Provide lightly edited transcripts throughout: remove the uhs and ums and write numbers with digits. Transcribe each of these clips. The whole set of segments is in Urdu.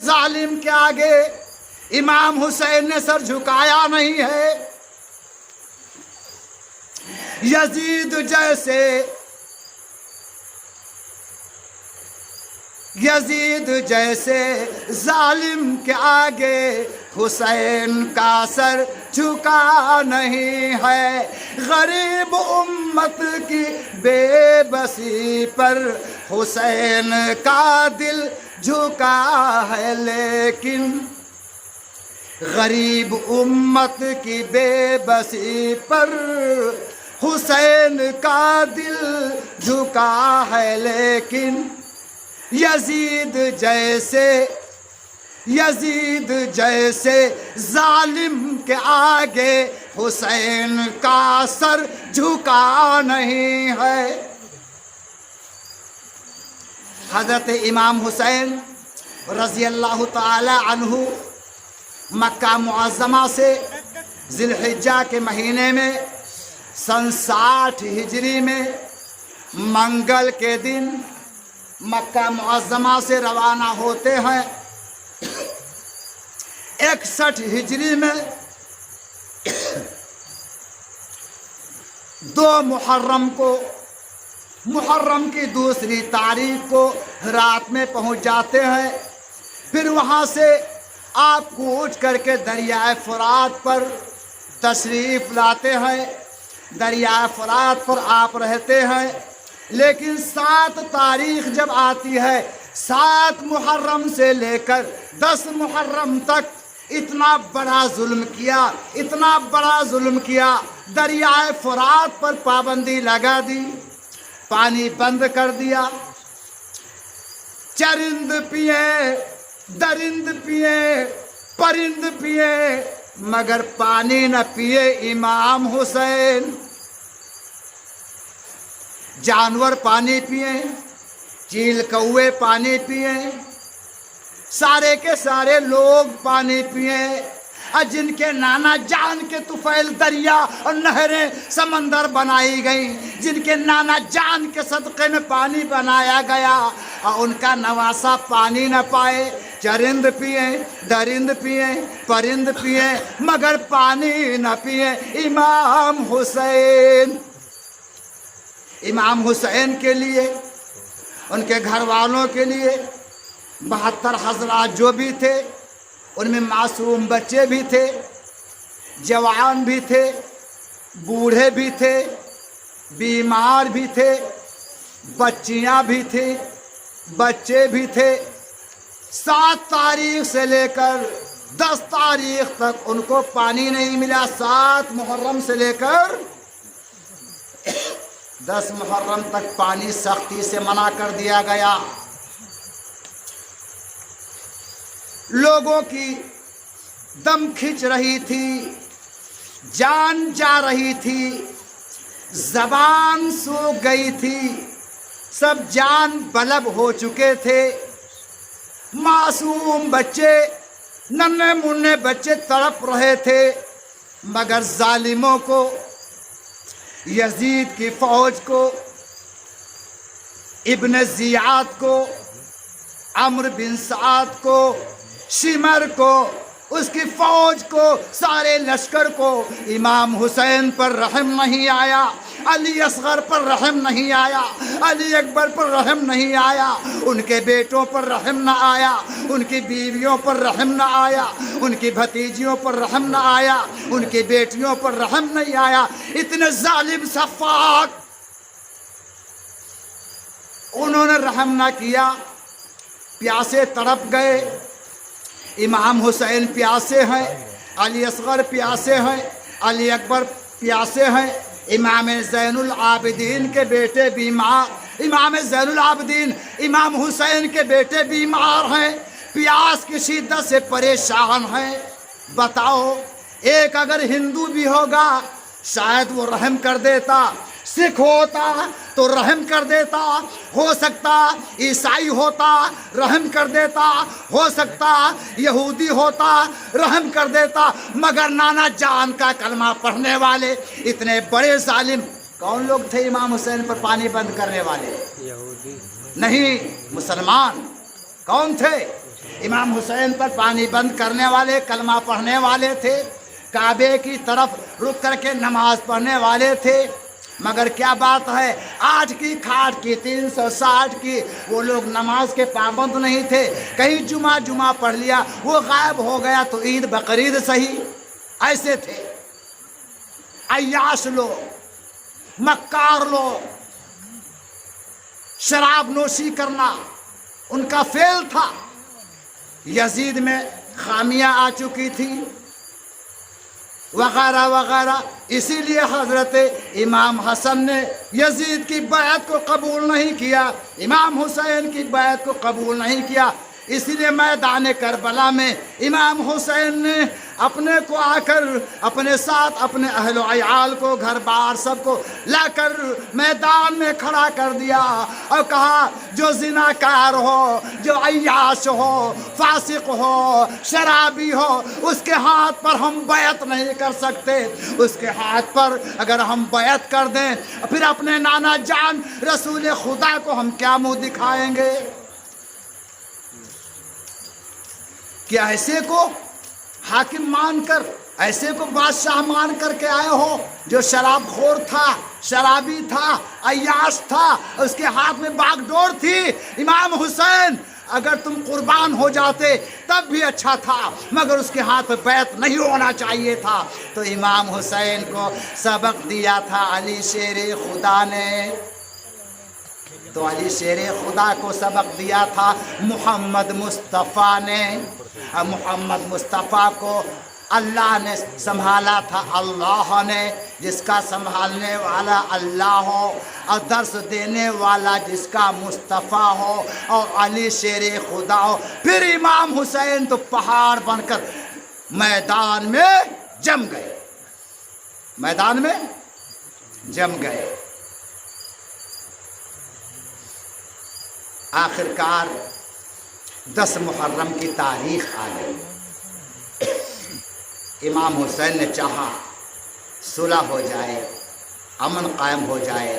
ظالم کے آگے امام حسین نے سر جھکایا نہیں ہے۔ یزید جیسے ظالم کے آگے حسین کا سر جھکا نہیں ہے۔ غریب امت کی بے بسی پر حسین کا دل جھکا ہے، لیکن غریب امت کی بے بسی پر حسین کا دل جھکا ہے، لیکن یزید جیسے ظالم کے آگے حسین کا سر جھکا نہیں ہے۔ حضرت امام حسین رضی اللہ تعالی عنہ مکہ معظمہ سے ذی الحجہ کے مہینے میں سن 60 ہجری میں منگل کے دن مکہ معظمہ سے روانہ ہوتے ہیں۔ 61 ہجری میں 2 محرم کی دوسری تاریخ کو رات میں پہنچ جاتے ہیں۔ پھر وہاں سے آپ کوچ کر کے دریائے فرات پر تشریف لاتے ہیں۔ دریائے فرات پر آپ رہتے ہیں، لیکن 7 تاریخ جب آتی ہے، 7 محرم سے لے کر 10 محرم تک اتنا بڑا ظلم کیا، دریائے فرات پر پابندی لگا دی، پانی بند کر دیا۔ چرند پیے، درند پیے، پرند پیے، مگر پانی نہ پیے امام حسین۔ جانور پانی پیے، چیل کوے پانی پیے، سارے کے سارے لوگ پانی پیے، اور جن کے نانا جان کے طفیل دریا اور نہریں سمندر بنائی گئیں، جن کے نانا جان کے صدقے میں پانی بنایا گیا، اور ان کا نواسا پانی نہ پائے۔ چرند پیے، درند پیے، پرند پیے، مگر پانی نہ پیے امام حسین۔ امام حسین کے لیے، ان کے گھر والوں کے لیے 72 حضرات جو بھی تھے، ان میں معصوم بچے بھی تھے، جوان بھی تھے، بوڑھے بھی تھے، بیمار بھی تھے، بچیاں بھی تھیں، بچے بھی تھے۔ 7 تاریخ سے لے کر 10 تاریخ تک ان کو پانی نہیں ملا۔ 7 محرم سے لے کر 10 محرم تک پانی سختی سے منع کر دیا گیا۔ لوگوں کی دم کھنچ رہی تھی، جان جا رہی تھی، زبان سو گئی تھی، سب جان بلب ہو چکے تھے۔ معصوم بچے، ننھے منھے بچے تڑپ رہے تھے، مگر ظالموں کو، یزید کی فوج کو، ابن زیاد کو، عمرو بن سعد کو، شمر کو، اس کی فوج کو، سارے لشکر کو امام حسین پر رحم نہیں آیا، علی اصغر پر رحم نہیں آیا، علی اکبر پر رحم نہیں آیا، ان کے بیٹوں پر رحم نہ آیا، ان کی بیویوں پر رحم نہ آیا، ان کی بھتیجیوں پر رحم نہ آیا، ان کی بیٹیوں پر رحم نہیں آیا۔ اتنے ظالم سفاک، انہوں نے رحم نہ کیا، پیاسے تڑپ گئے۔ امام حسین پیاسے ہیں، علی اصغر پیاسے ہیں، علی اکبر پیاسے ہیں، امام زین العابدین کے بیٹے بیمار، امام زین العابدین امام حسین کے بیٹے بیمار ہیں، پیاس کی شدت سے پریشان ہیں۔ بتاؤ، ایک اگر ہندو بھی ہوگا شاید وہ رحم کر دیتا، سکھ ہوتا تو رحم کر دیتا، ہو سکتا عیسائی ہوتا رحم کر دیتا، ہو سکتا یہودی ہوتا رحم کر دیتا، مگر نانا جان کا کلمہ پڑھنے والے اتنے بڑے ظالم کون لوگ تھے امام حسین پر پانی بند کرنے والے؟ یہودی نہیں، مسلمان کون تھے؟ امام حسین پر پانی بند کرنے والے کلمہ پڑھنے والے تھے، کعبے کی طرف رک کر کے نماز پڑھنے والے تھے، مگر کیا بات ہے آج کی کھاٹ کی 360 کی وہ لوگ نماز کے پابند نہیں تھے، کہیں جمعہ پڑھ لیا وہ غائب ہو گیا تو عید بقرعید صحیح، ایسے تھے عیاش لوگ، مکار لوگ، شراب نوشی کرنا ان کا فعل تھا۔ یزید میں خامیاں آ چکی تھی وغیرہ وغیرہ، اسی لیے حضرت امام حسن نے یزید کی بیعت کو قبول نہیں کیا، امام حسین کی بیعت کو قبول نہیں کیا، اسی لیے میدان کربلا میں امام حسین نے اپنے کو آ کر اپنے ساتھ اپنے اہل و عیال کو گھر بار سب کو لا کر میدان میں کھڑا کر دیا اور کہا جو زناکار ہو، جو عیاش ہو، فاسق ہو، شرابی ہو، اس کے ہاتھ پر ہم بیعت نہیں کر سکتے، اس کے ہاتھ پر اگر ہم بیعت کر دیں پھر اپنے نانا جان رسول خدا کو ہم کیا منہ دکھائیں گے؟ کیا ایسے کو حاکم مان کر، ایسے کو بادشاہ مان کر کے آئے ہو جو شراب خور تھا، شرابی تھا، عیاش تھا، اس کے ہاتھ میں باغ ڈور تھی؟ امام حسین اگر تم قربان ہو جاتے تب بھی اچھا تھا، مگر اس کے ہاتھ پہ بیعت نہیں ہونا چاہیے تھا۔ تو امام حسین کو سبق دیا تھا علی شیر خدا نے، تو علی شیر خدا کو سبق دیا تھا محمد مصطفیٰ نے، اور محمد مصطفیٰ کو اللہ نے سنبھالا تھا، اللہ نے، جس کا سنبھالنے والا اللہ ہو اور درس دینے والا جس کا مصطفیٰ ہو اور علی شیر خدا ہو۔ پھر امام حسین تو پہاڑ بن کر میدان میں جم گئے، میدان میں جم گئے۔ آخرکار 10 محرم کی تاریخ آ گئی، امام حسین نے چاہا صلح ہو جائے، امن قائم ہو جائے،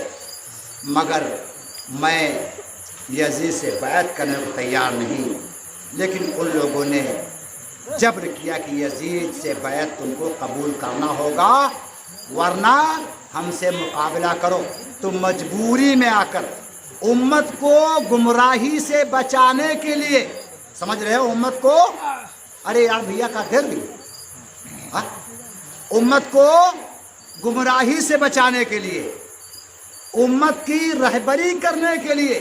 مگر میں یزید سے بیعت کرنے کو تیار نہیں، لیکن ان لوگوں نے جبر کیا کہ یزید سے بیعت تم کو قبول کرنا ہوگا ورنہ ہم سے مقابلہ کرو۔ تو مجبوری میں آ کر امت کو گمراہی سے بچانے کے لیے، سمجھ رہے ہو امت کو، ارے یار بھیا کا دیر بھی، امت کو گمراہی سے بچانے کے لیے، امت کی رہبری کرنے کے لیے،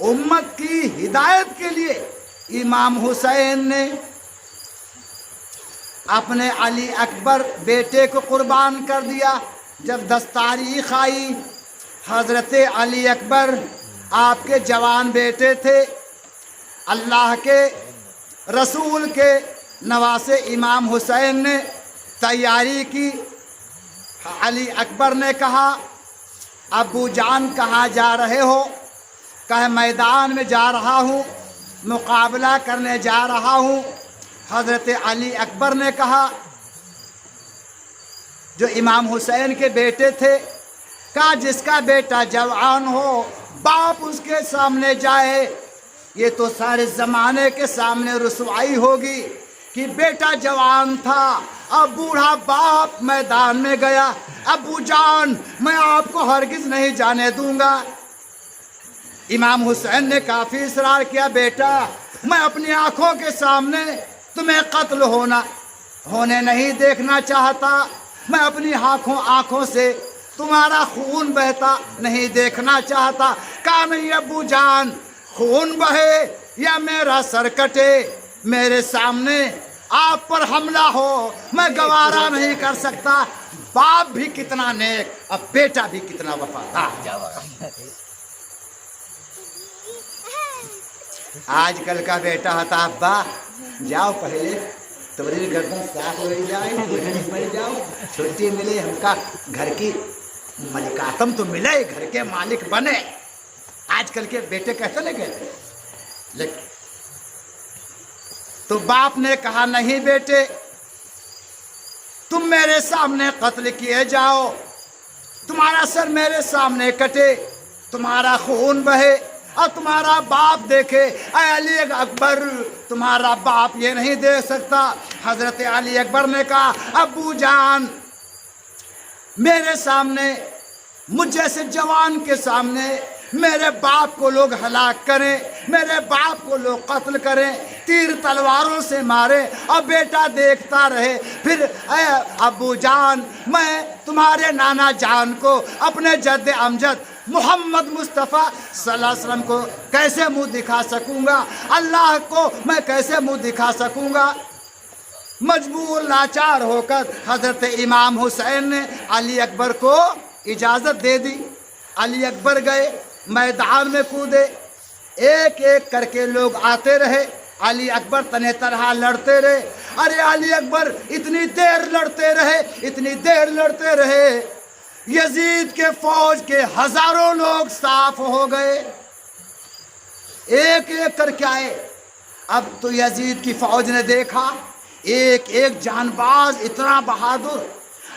امت کی ہدایت کے لیے امام حسین نے اپنے علی اکبر بیٹے کو قربان کر دیا۔ جب 10 تاریخ آئی، حضرت علی اکبر آپ کے جوان بیٹے تھے، اللہ کے رسول کے نواسے امام حسین نے تیاری کی۔ علی اکبر نے کہا ابو جان کہاں جا رہے ہو؟ کہے میدان میں جا رہا ہوں، مقابلہ کرنے جا رہا ہوں۔ حضرت علی اکبر نے کہا، جو امام حسین کے بیٹے تھے، کہا جس کا بیٹا جوان ہو باپ اس کے سامنے جائے، یہ تو سارے زمانے کے سامنے رسوائی ہوگی کہ بیٹا جوان تھا اب بوڑھا باپ میدان میں گیا۔ ابو جان میں آپ کو ہرگز نہیں جانے دوں گا۔ امام حسین نے کافی اصرار کیا، بیٹا میں اپنی آنکھوں کے سامنے تمہیں قتل ہونے نہیں دیکھنا چاہتا، میں اپنی آنکھوں سے تمہارا خون بہتا نہیں دیکھنا چاہتا۔ کہا نہیں ابو جان، خون بہے یا میرا سر کٹے، میرے سامنے آپ پر حملہ ہو میں گوارا نہیں کر سکتا۔ باپ بھی کتنا نیک اور بیٹا بھی کتنا وفادار۔ آج کل کا بیٹا ہوتا ابا جاؤ پہلے تمہاری گردن صاف ہو جائے، مل جاؤ، چھٹی ملے، ہم کا گھر کی ملکاتم تو ملے، گھر کے مالک بنے۔ آج کل کے بیٹے کیسے نہیں کہتے؟ لیکن تو باپ نے کہا نہیں بیٹے، تم میرے سامنے قتل کیے جاؤ، تمہارا سر میرے سامنے کٹے، تمہارا خون بہے، اور تمہارا باپ دیکھے، اے علی اکبر تمہارا باپ یہ نہیں دیکھ سکتا۔ حضرت علی اکبر نے کہا ابو جان میرے سامنے، مجھ جیسے جوان کے سامنے میرے باپ کو لوگ ہلاک کریں، میرے باپ کو لوگ قتل کریں، تیر تلواروں سے مارے اور بیٹا دیکھتا رہے، پھر اے ابو جان میں تمہارے نانا جان کو، اپنے جد امجد محمد مصطفیٰ صلی اللہ علیہ وسلم کو کیسے منہ دکھا سکوں گا؟ اللہ کو میں کیسے منہ دکھا سکوں گا؟ مجبور لاچار ہو کر حضرت امام حسین نے علی اکبر کو اجازت دے دی۔ علی اکبر گئے، میدان میں کودے، ایک ایک کر کے لوگ آتے رہے، علی اکبر تنہ تنہا لڑتے رہے۔ ارے علی اکبر اتنی دیر لڑتے رہے، اتنی دیر لڑتے رہے، یزید کے فوج کے ہزاروں لوگ صاف ہو گئے، ایک ایک کر کے آئے۔ اب تو یزید کی فوج نے دیکھا ایک ایک جان باز اتنا بہادر،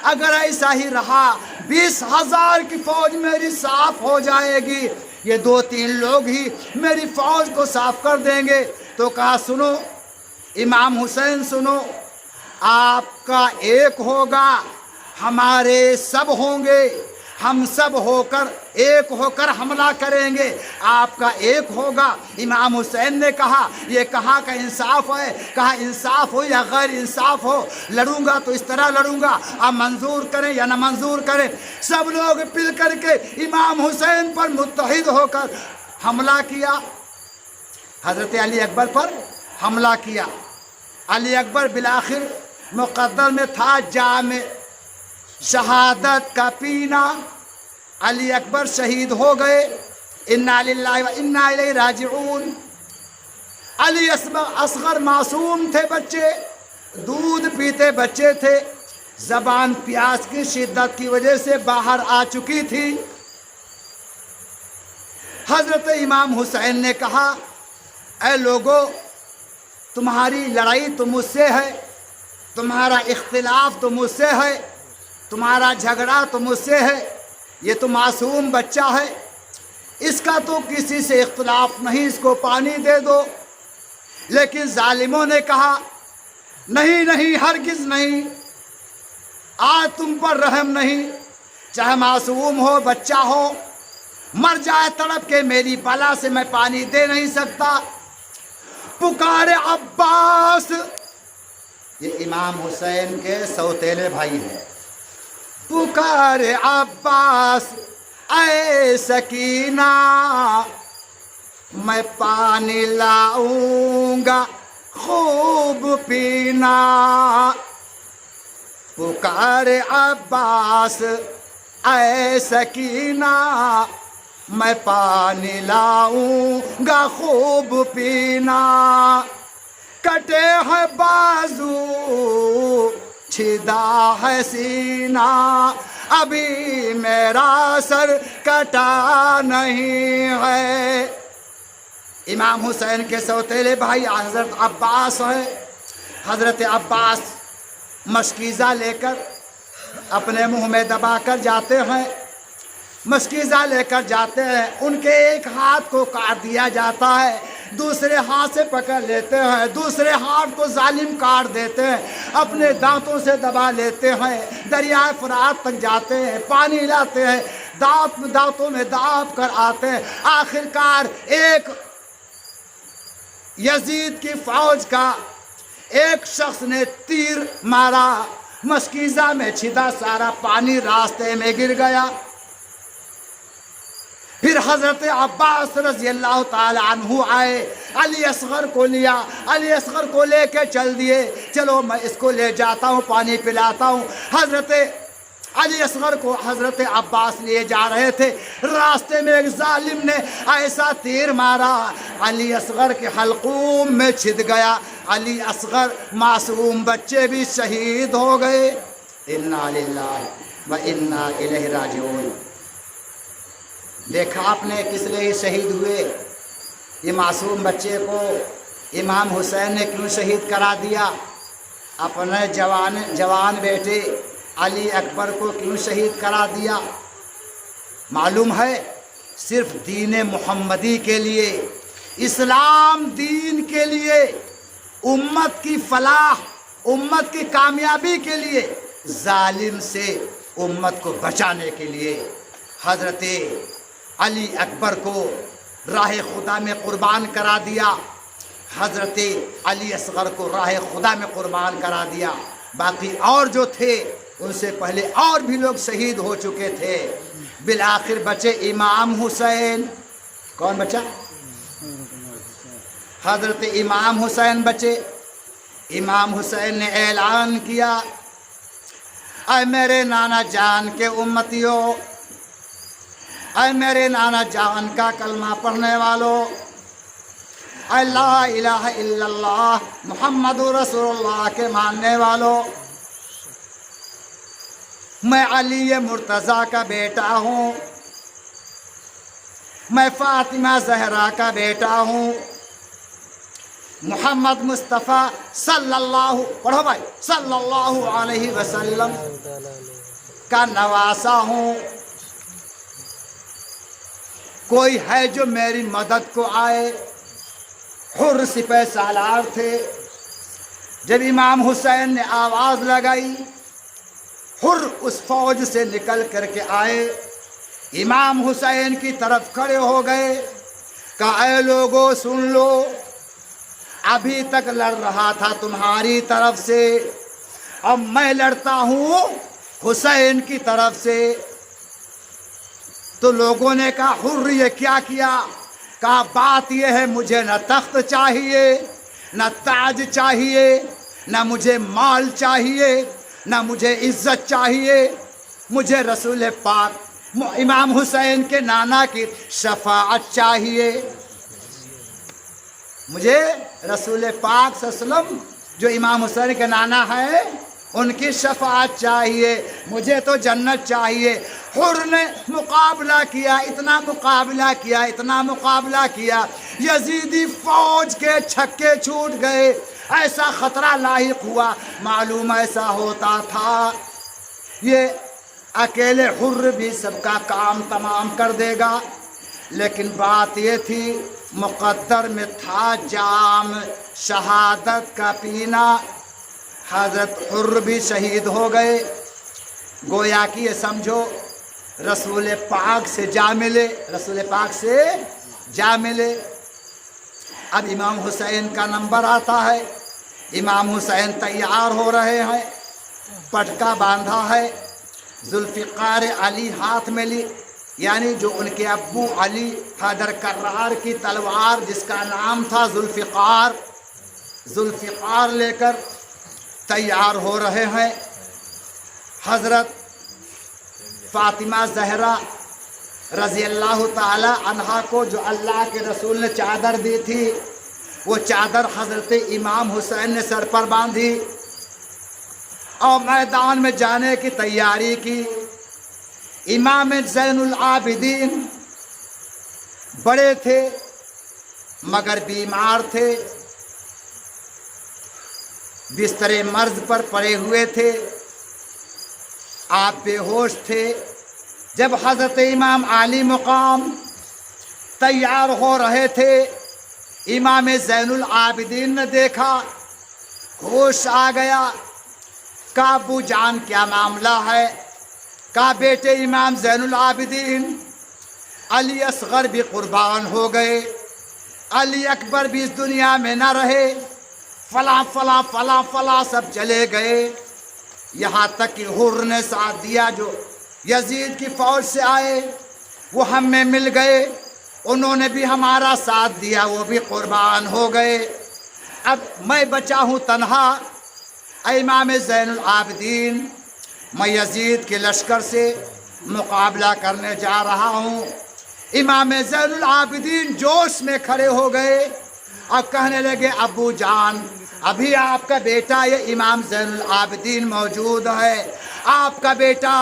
اگر ایسا ہی رہا 20,000 کی فوج میری صاف ہو جائے گی، یہ 2-3 لوگ ہی میری فوج کو صاف کر دیں گے۔ تو کہا سنو امام حسین سنو، آپ کا ایک ہوگا ہمارے سب ہوں گے، ہم سب ہو کر ایک ہو کر حملہ کریں گے، آپ کا ایک ہوگا۔ امام حسین نے کہا یہ کہاں کا انصاف ہے؟ کہا انصاف ہو یا غیر انصاف ہو، لڑوں گا تو اس طرح لڑوں گا، آپ منظور کریں یا نہ منظور کریں۔ سب لوگ پل کر کے امام حسین پر متحد ہو کر حملہ کیا، حضرت علی اکبر پر حملہ کیا۔ علی اکبر بالآخر مقدر میں تھا جام شہادت کا پینا، علی اکبر شہید ہو گئے۔ انا للہ و انا الیہ راجعون۔ علی اصغر معصوم تھے، بچے دودھ پیتے بچے تھے، زبان پیاس کی شدت کی وجہ سے باہر آ چکی تھی۔ حضرت امام حسین نے کہا اے لوگو تمہاری لڑائی تو مجھ سے ہے، تمہارا اختلاف تو مجھ سے ہے، تمہارا جھگڑا تو مجھ سے ہے، یہ تو معصوم بچہ ہے، اس کا تو کسی سے اختلاف نہیں، اس کو پانی دے دو۔ لیکن ظالموں نے کہا نہیں نہیں ہرگز نہیں، آج تم پر رحم نہیں، چاہے معصوم ہو بچہ ہو، مر جائے تڑپ کے میری بلا سے میں پانی دے نہیں سکتا۔ پکارے عباس، یہ امام حسین کے سوتیلے بھائی ہیں، پکارے عباس اے سکینہ میں پانی لاؤں گا خوب پینا، پکارے عباس اے سکینہ میں پانی لاؤں گا خوب پینا، کٹے ہے بازو چھدا ہے سینہ، ابھی میرا سر کٹا نہیں ہے۔ امام حسین کے سوتیلے بھائی حضرت عباس ہیں۔ حضرت عباس مشکیزہ لے کر اپنے منہ میں دبا کر جاتے ہیں، مشکیزہ لے کر جاتے ہیں، ان کے ایک ہاتھ کو کاٹ دیا جاتا ہے، دوسرے ہاتھ سے پکڑ لیتے ہیں، دوسرے ہاتھ کو ظالم کاٹ دیتے ہیں، اپنے دانتوں سے دبا لیتے ہیں، دریائے فرات تک جاتے ہیں، پانی لاتے ہیں، دانتوں میں داب کر آتے ہیں۔ آخر کار ایک یزید کی فوج کا ایک شخص نے تیر مارا، مشکیزہ میں چھدا سارا پانی راستے میں گر گیا۔ پھر حضرت عباس رضی اللہ تعالی عنہ آئے، علی اصغر کو لیا، علی اصغر کو لے کے چل دیے، چلو میں اس کو لے جاتا ہوں پانی پلاتا ہوں۔ حضرت علی اصغر کو حضرت عباس لیے جا رہے تھے، راستے میں ایک ظالم نے ایسا تیر مارا علی اصغر کے حلقوم میں چھد گیا، علی اصغر معصوم بچے بھی شہید ہو گئے۔ انا للہ و انا الیہ راجعون۔ دیکھا آپ نے کس لیے شہید ہوئے؟ یہ معصوم بچے کو امام حسین نے کیوں شہید کرا دیا؟ اپنے جوان بیٹے علی اکبر کو کیوں شہید کرا دیا؟ معلوم ہے صرف دین محمدی کے لیے، اسلام دین کے لیے، امت کی فلاح، امت کی کامیابی کے لیے، ظالم سے امت کو بچانے کے لیے حضرت علی اکبر کو راہ خدا میں قربان کرا دیا، حضرت علی اصغر کو راہ خدا میں قربان کرا دیا۔ باقی اور جو تھے ان سے پہلے اور بھی لوگ شہید ہو چکے تھے۔ بالآخر بچے امام حسین۔ کون بچا؟ حضرت امام حسین بچے۔ امام حسین نے اعلان کیا، اے میرے نانا جان کے امتیوں، اے میرے نانا جان کا کلمہ پڑھنے والوں، اے لا الہ الا اللہ محمد رسول اللہ کے ماننے والوں، میں علی مرتضیٰ کا بیٹا ہوں، میں فاطمہ زہرا کا بیٹا ہوں، محمد مصطفیٰ صلی اللہ، پڑھو بھائی، صلی اللہ علیہ وسلم کا نواسا ہوں۔ کوئی ہے جو میری مدد کو آئے؟ حر سپہ سالار تھے۔ جب امام حسین نے آواز لگائی، حر اس فوج سے نکل کر کے آئے، امام حسین کی طرف کھڑے ہو گئے، کہا اے لوگوں سن لو، ابھی تک لڑ رہا تھا تمہاری طرف سے، اب میں لڑتا ہوں حسین کی طرف سے۔ تو لوگوں نے کہا حر یہ کیا کیا؟ کہا بات یہ ہے مجھے نہ تخت چاہیے، نہ تاج چاہیے، نہ مجھے مال چاہیے، نہ مجھے عزت چاہیے، مجھے رسول پاک امام حسین کے نانا کی شفاعت چاہیے، مجھے رسول پاک صلی اللہ علیہ وسلم جو امام حسین کے نانا ہے ان کی شفاعت چاہیے، مجھے تو جنت چاہیے۔ حر نے مقابلہ کیا، اتنا مقابلہ کیا، اتنا مقابلہ کیا، یزیدی فوج کے چھکے چھوٹ گئے، ایسا خطرہ لاحق ہوا، معلوم ایسا ہوتا تھا یہ اکیلے حر بھی سب کا کام تمام کر دے گا، لیکن بات یہ تھی مقدر میں تھا جام شہادت کا پینا۔ حضرت حر بھی شہید ہو گئے، گویا کہ یہ سمجھو رسول پاک سے جا ملے، رسول پاک سے جا ملے۔ اب امام حسین کا نمبر آتا ہے، امام حسین تیار ہو رہے ہیں، پٹکا باندھا ہے، ذوالفقار علی ہاتھ میں لی، یعنی جو ان کے ابو علی حیدر کرار کی تلوار جس کا نام تھا ذوالفقار، ذوالفقار لے کر تیار ہو رہے ہیں۔ حضرت فاطمہ زہرا رضی اللہ تعالی عنہا کو جو اللہ کے رسول نے چادر دی تھی، وہ چادر حضرت امام حسین نے سر پر باندھی اور میدان میں جانے کی تیاری کی۔ امام زین العابدین بڑے تھے مگر بیمار تھے، بستر مرض پر پڑے ہوئے تھے، آپ بے ہوش تھے۔ جب حضرت امام علی مقام تیار ہو رہے تھے، امام زین العابدین نے دیکھا، ہوش آ گیا، کہا ابو جان کیا معاملہ ہے؟ کہا بیٹے امام زین العابدین، علی اصغر بھی قربان ہو گئے، علی اکبر بھی اس دنیا میں نہ رہے، فلاں فلاں فلاں فلاں سب چلے گئے، یہاں تک کہ حر نے ساتھ دیا جو یزید کی فوج سے آئے، وہ ہم میں مل گئے، انہوں نے بھی ہمارا ساتھ دیا، وہ بھی قربان ہو گئے، اب میں بچا ہوں تنہا۔ اے امام زین العابدین، میں یزید کے لشکر سے مقابلہ کرنے جا رہا ہوں۔ امام زین العابدین جوش میں کھڑے ہو گئے اور کہنے لگے ابو جان، ابھی آپ کا بیٹا یہ امام زین العابدین موجود ہے، آپ کا بیٹا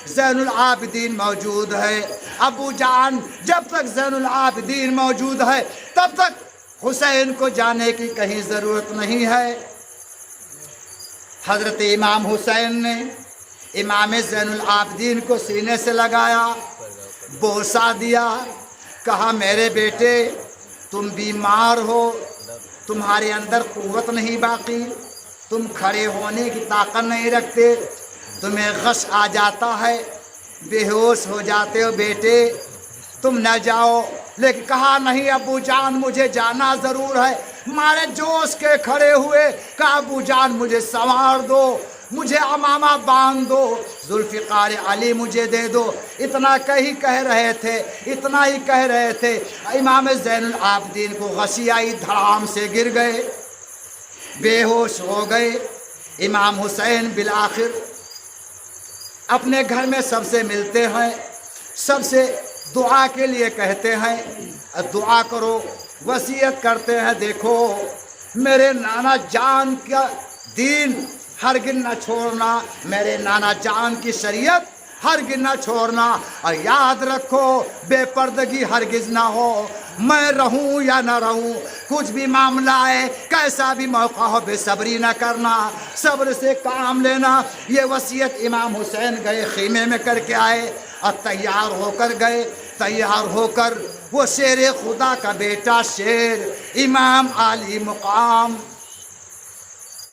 زین العابدین موجود ہے، ابو جان جب تک زین العابدین موجود ہے تب تک حسین کو جانے کی کہیں ضرورت نہیں ہے۔ حضرت امام حسین نے امام زین العابدین کو سینے سے لگایا، بوسہ دیا، کہا میرے بیٹے تم بیمار ہو، تمہارے اندر قوت نہیں باقی، تم کھڑے ہونے کی طاقت نہیں رکھتے، تمہیں غش آ جاتا ہے، بے ہوش ہو جاتے ہو بیٹے، تم نہ جاؤ۔ لیکن کہا نہیں ابو جان مجھے جانا ضرور ہے۔ مارے جوش کے کھڑے ہوئے، کہا ابو جان مجھے سنوار دو، مجھے عمامہ باندھ دو، ذوالفقار علی مجھے دے دو۔ اتنا کہہ رہے تھے، اتنا ہی کہہ رہے تھے، امام زین العابدین کو غشی آئی، دھڑام سے گر گئے، بے ہوش ہو گئے۔ امام حسین بالآخر اپنے گھر میں سب سے ملتے ہیں، سب سے دعا کے لیے کہتے ہیں دعا کرو، وصیت کرتے ہیں دیکھو میرے نانا جان کا دین ہرگز نہ چھوڑنا، میرے نانا جان کی شریعت ہرگز نہ چھوڑنا، اور یاد رکھو بے پردگی ہرگز نہ ہو، میں رہوں یا نہ رہوں، کچھ بھی معاملہ ہے، کیسا بھی موقع ہو، بے صبری نہ کرنا، صبر سے کام لینا۔ یہ وصیت امام حسین گئے خیمے میں کر کے آئے اور تیار ہو کر گئے۔ تیار ہو کر وہ شیر خدا کا بیٹا شیر امام علی مقام